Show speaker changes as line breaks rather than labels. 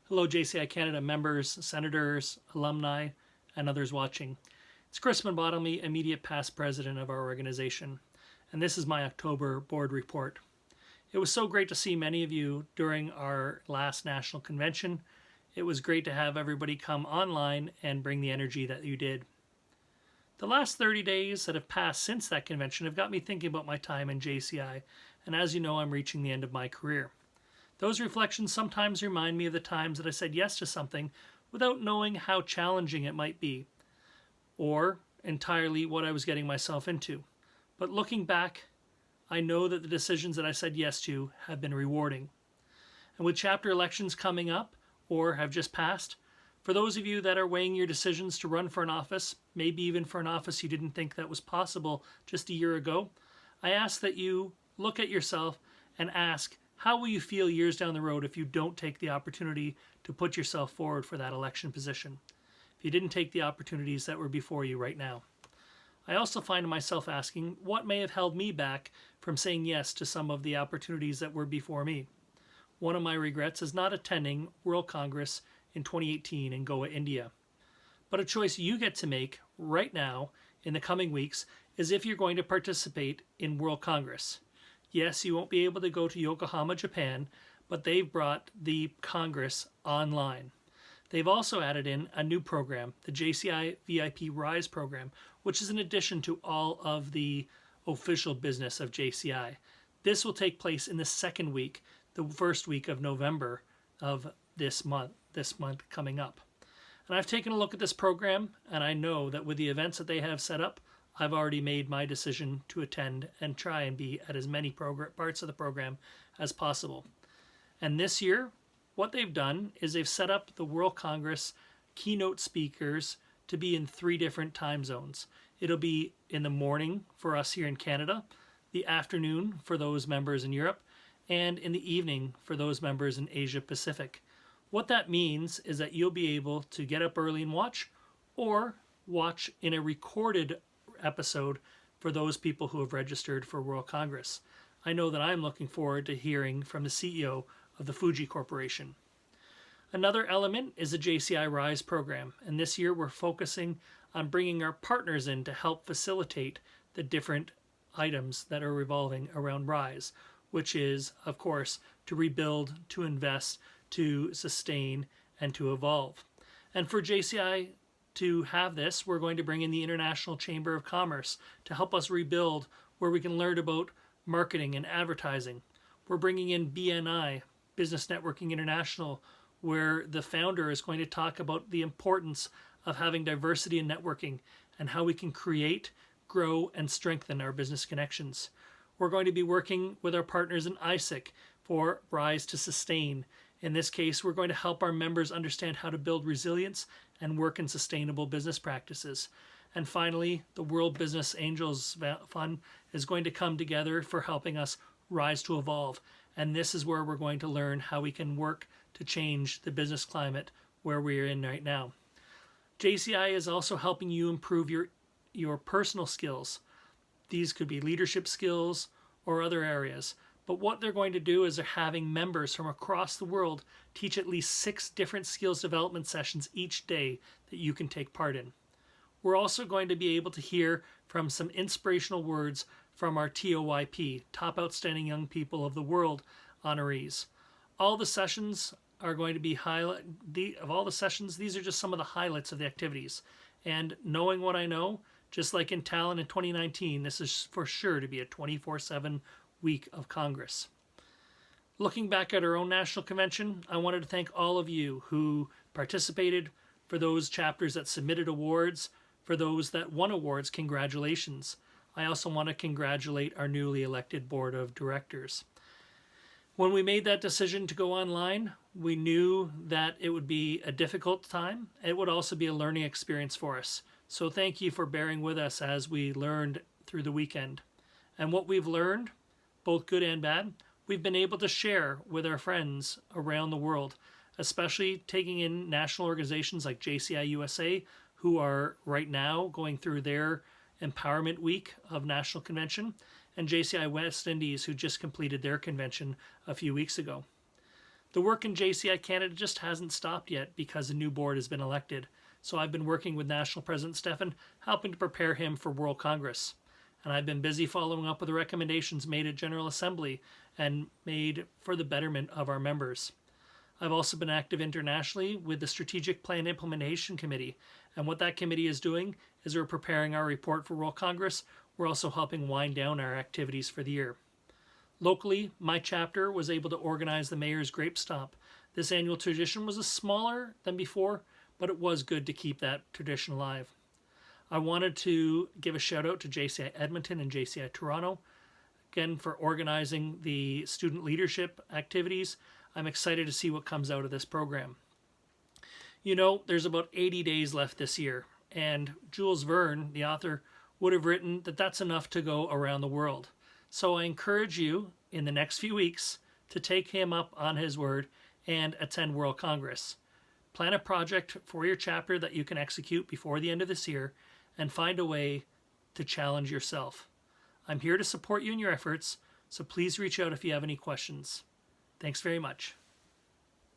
Hello, JCI Canada members, senators, alumni, and others watching. It's Crispin Bottomley, immediate past president of our organization, and this is my October board report. It was so great to see many of you during our last national convention. It was great to have everybody come online and bring the energy that you did. The last 30 days that have passed since that convention have got me thinking about my time in JCI, and as you know, I'm reaching the end of my career. Those reflections sometimes remind me of the times that I said yes to something without knowing how challenging it might be, or entirely what I was getting myself into. But looking back, I know that the decisions that I said yes to have been rewarding. And with chapter elections coming up, or have just passed, for those of you that are weighing your decisions to run for an office, maybe even for an office you didn't think that was possible just a year ago, I ask that you look at yourself and ask, how will you feel years down the road if you don't take the opportunity to put yourself forward for that election position? If you didn't take the opportunities that were before you right now. I also find myself asking what may have held me back from saying yes to some of the opportunities that were before me. One of my regrets is not attending World Congress in 2018 in Goa, India. But a choice you get to make right now in the coming weeks is if you're going to participate in World Congress. Yes, you won't be able to go to Yokohama, Japan, but they've brought the Congress online. They've also added in a new program, the JCI VIP Rise program, which is in addition to all of the official business of JCI. This will take place in the second week, the first week of November of this month coming up. And I've taken a look at this program, and I know that with the events that they have set up, I've already made my decision to attend and try and be at as many parts of the program as possible. And this year, what they've done is they've set up the World Congress keynote speakers to be in 3 different time zones. It'll be in the morning for us here in Canada, the afternoon for those members in Europe, and in the evening for those members in Asia Pacific. What that means is that you'll be able to get up early and watch, or watch in a recorded episode for those people who have registered for World Congress. I know that I'm looking forward to hearing from the CEO of the Fuji Corporation. Another element is the JCI Rise program, and this year we're focusing on bringing our partners in to help facilitate the different items that are revolving around Rise, which is, of course, to rebuild, to invest, to sustain, and to evolve. And for JCI to have this, we're going to bring in the International Chamber of Commerce to help us rebuild, where we can learn about marketing and advertising. We're bringing in BNI, Business Networking International, where the founder is going to talk about the importance of having diversity in networking and how we can create, grow, and strengthen our business connections. We're going to be working with our partners in ISIC for Rise to Sustain. In this case, we're going to help our members understand how to build resilience and work in sustainable business practices. And finally, the World Business Angels Fund is going to come together for helping us rise to evolve. And this is where we're going to learn how we can work to change the business climate where we're in right now. JCI is also helping you improve your personal skills. These could be leadership skills or other areas. But what they're going to do is they're having members from across the world teach at least 6 different skills development sessions each day that you can take part in. We're also going to be able to hear from some inspirational words from our TOYP, Top Outstanding Young People of the World honorees. All the sessions are going to be these are just some of the highlights of the activities. And knowing what I know, just like in Tallinn in 2019, this is for sure to be a 24/7 week of Congress. Looking back at our own national convention, I wanted to thank all of you who participated, for those chapters that submitted awards, for those that won awards, congratulations. I also want to congratulate our newly elected board of directors. When we made that decision to go online, we knew that it would be a difficult time. It would also be a learning experience for us. So thank you for bearing with us as we learned through the weekend. And what we've learned, both good and bad, we've been able to share with our friends around the world, especially taking in national organizations like JCI USA, who are right now going through their Empowerment Week of National Convention, and JCI West Indies, who just completed their convention a few weeks ago. The work in JCI Canada just hasn't stopped yet because a new board has been elected. So I've been working with National President Stefan, helping to prepare him for World Congress. And I've been busy following up with the recommendations made at General Assembly and made for the betterment of our members. I've also been active internationally with the Strategic Plan Implementation Committee, and what that committee is doing is we're preparing our report for World Congress. We're also helping wind down our activities for the year. Locally, my chapter was able to organize the Mayor's Grape Stomp. This annual tradition was smaller than before, but it was good to keep that tradition alive. I wanted to give a shout out to JCI Edmonton and JCI Toronto, again, for organizing the student leadership activities. I'm excited to see what comes out of this program. You know, there's about 80 days left this year, and Jules Verne, the author, would have written that that's enough to go around the world. So I encourage you in the next few weeks to take him up on his word and attend World Congress. Plan a project for your chapter that you can execute before the end of this year and find a way to challenge yourself. I'm here to support you in your efforts, so please reach out if you have any questions. Thanks very much.